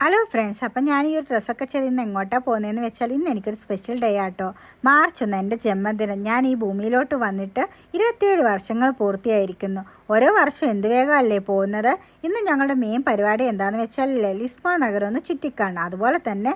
Hello friends, അപ്പം ഞാൻ ഈ ഒരു ഡ്രസ്സൊക്കെ ചെയ്ത് ഇന്ന് എങ്ങോട്ടാണ് പോകുന്നതെന്ന് വെച്ചാൽ ഇന്ന് എനിക്കൊരു സ്പെഷ്യൽ ഡേ ആട്ടോ. മാർച്ച് 1 എൻ്റെ ജന്മദിനം. ഞാൻ ഈ ഭൂമിയിലോട്ട് വന്നിട്ട് 27 വർഷങ്ങൾ പൂർത്തിയായിരിക്കുന്നു. ഓരോ വർഷം എന്ത് വേഗമല്ലേ പോകുന്നത്. ഇന്ന് ഞങ്ങളുടെ മെയിൻ പരിപാടി എന്താണെന്ന് വെച്ചാൽ ലിസ്ബോൺ നഗരം ഒന്ന് ചുറ്റിക്കാണണം. അതുപോലെ തന്നെ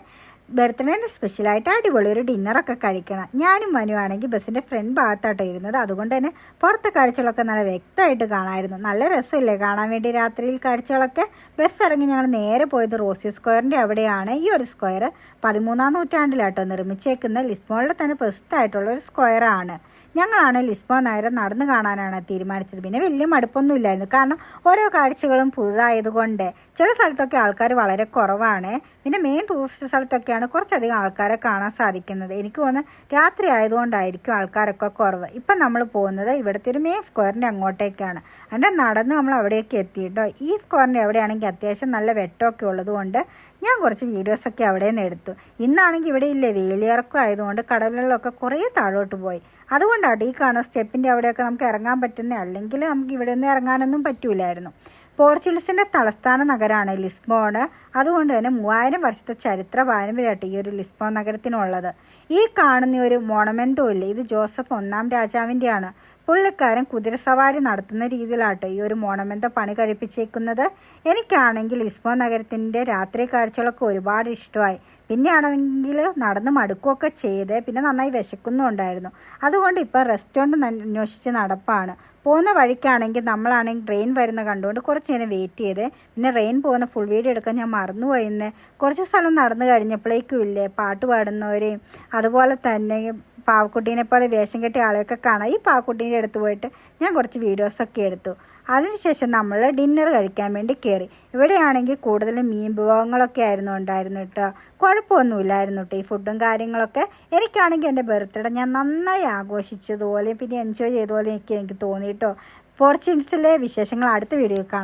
ബർത്ത്ഡേൻ്റെ സ്പെഷ്യലായിട്ട് അടിപൊളി ഒരു ഡിന്നറൊക്കെ കഴിക്കണം. ഞാനും മനുവാണെങ്കിൽ ബസ്സിൻ്റെ ഫ്രണ്ട് ഭാഗത്താട്ടോ ഇരുന്നത്. അതുകൊണ്ട് തന്നെ പുറത്തെ കാഴ്ചകളൊക്കെ നല്ല വ്യക്തമായിട്ട് കാണാമായിരുന്നു. നല്ല രസമില്ലേ കാണാൻ വേണ്ടി രാത്രിയിൽ കാഴ്ചകളൊക്കെ. ബസ് ഇറങ്ങി ഞങ്ങൾ നേരെ പോയത് റോസി സ്ക്വയറിൻ്റെ അവിടെയാണ്. ഈ ഒരു സ്ക്വയർ 13-ാം നൂറ്റാണ്ടിലാട്ടോ നിർമ്മിച്ചേക്കുന്ന ലിസ്ബോണിൽ തന്നെ പ്രസിദ്ധമായിട്ടുള്ള ഒരു സ്ക്വയറാണ്. ഞങ്ങളാണ് ലിസ്ബോൺ നഗരം നടന്നു കാണാനാണ് തീരുമാനിച്ചത്. പിന്നെ വലിയ മടുപ്പൊന്നും ഇല്ലായിരുന്നു, കാരണം ഓരോ കാഴ്ചകളും പുതുതായതുകൊണ്ട്. ചില സ്ഥലത്തൊക്കെ ആൾക്കാർ വളരെ കുറവാണ്. പിന്നെ മെയിൻ ടൂറിസ്റ്റ് സ്ഥലത്തൊക്കെയാണ് കുറച്ചധികം ആൾക്കാരെ കാണാൻ സാധിക്കുന്നത്. എനിക്ക് തോന്നുന്നത് രാത്രി ആയതുകൊണ്ടായിരിക്കും ആൾക്കാരൊക്കെ കുറവ്. ഇപ്പം നമ്മൾ പോകുന്നത് ഇവിടുത്തെ ഒരു മെയിൻ സ്ക്വയറിൻ്റെ അങ്ങോട്ടേക്കാണ്. അതിൻ്റെ നടന്ന് നമ്മൾ അവിടേക്ക് എത്തിയിട്ടോ. ഈ സ്ക്വയറിൻ്റെ എവിടെയാണെങ്കിൽ അത്യാവശ്യം നല്ല വെട്ടമൊക്കെ ഉള്ളതുകൊണ്ട് ഞാൻ കുറച്ച് വീഡിയോസൊക്കെ അവിടെ നിന്ന് എടുത്തു. ഇന്നാണെങ്കിൽ ഇവിടെ ഇല്ലേ വേലിയിറക്കം ആയതുകൊണ്ട് കടലിലൊക്കെ കുറേ താഴോട്ട് പോയി. അതുകൊണ്ടാണ് ഈ കാണുന്ന സ്റ്റെപ്പിൻ്റെ അവിടെയൊക്കെ നമുക്ക് ഇറങ്ങാൻ പറ്റുന്നത്. അല്ലെങ്കിൽ നമുക്ക് ഇവിടെ നിന്ന് ഇറങ്ങാനൊന്നും പറ്റൂലായിരുന്നു. പോർച്ചുഗീസിൻ്റെ തലസ്ഥാന നഗരമാണ് ലിസ്ബോൺ. അതുകൊണ്ട് തന്നെ 3000 വർഷത്തെ ചരിത്ര പാരമ്പര്യമായിട്ട് ഈ ഒരു ലിസ്ബോൺ നഗരത്തിനുള്ളത്. ഈ കാണുന്ന ഒരു മോണമെൻറ്റോ ഇല്ലേ, ഇത് ജോസഫ് 1-ാം രാജാവിൻ്റെയാണ്. പുള്ളിക്കാരൻ കുതിരസവാരി നടത്തുന്ന രീതിയിലാട്ടോ ഈ ഒരു മോണമെൻറ്റോ പണി കഴിപ്പിച്ചേക്കുന്നത്. എനിക്കാണെങ്കിൽ ലിസ്ബോൺ നഗരത്തിൻ്റെ രാത്രി കാഴ്ചകളൊക്കെ ഒരുപാട് ഇഷ്ടമായി. പിന്നെയാണെങ്കിൽ നടന്ന് മടുക്കുകയൊക്കെ ചെയ്ത് പിന്നെ നന്നായി വിശക്കുന്നുണ്ടായിരുന്നു. അതുകൊണ്ട് ഇപ്പോൾ റെസ്റ്റോറൻറ്റ് അന്വേഷിച്ച് നടപ്പാണ്. പോകുന്ന വഴിക്കാണെങ്കിൽ നമ്മളാണെങ്കിൽ ട്രെയിൻ വരുന്ന കണ്ടുകൊണ്ട് കുറച്ച് നേരം വെയിറ്റ് ചെയ്ത്. പിന്നെ ട്രെയിൻ പോകുന്ന ഫുൾ വീഡിയോ എടുക്കാൻ ഞാൻ മറന്നുപോയിന്ന്. കുറച്ച് സ്ഥലം നടന്നു കഴിഞ്ഞപ്പോഴേക്കും ഇല്ലേ പാട്ട് പാടുന്നവരെയും അതുപോലെ തന്നെ പാവക്കുട്ടീനെ പോലെ വേഷം കെട്ടിയ ആളെയൊക്കെ കാണാം. ഈ പാവക്കുട്ടീൻ്റെ അടുത്ത് പോയിട്ട് ഞാൻ കുറച്ച് വീഡിയോസൊക്കെ എടുത്തു. അതിനുശേഷം നമ്മൾ ഡിന്നർ കഴിക്കാൻ വേണ്ടി കയറി. ഇവിടെയാണെങ്കിൽ കൂടുതലും മീൻ വിഭവങ്ങളൊക്കെ ആയിരുന്നു ഉണ്ടായിരുന്നു കേട്ടോ. കുഴപ്പമൊന്നുമില്ലായിരുന്നു കേട്ടോ ഈ ഫുഡും കാര്യങ്ങളൊക്കെ. എനിക്കാണെങ്കിൽ എൻ്റെ ബർത്ത്ഡേ ഞാൻ നന്നായി ആഘോഷിച്ചതുപോലെ പിന്നെ എൻജോയ് ചെയ്തതുപോലെ എനിക്ക് തോന്നി കേട്ടോ. പോർച്ചുഗീസിലെ വിശേഷങ്ങൾ അടുത്ത വീഡിയോ കാണാം.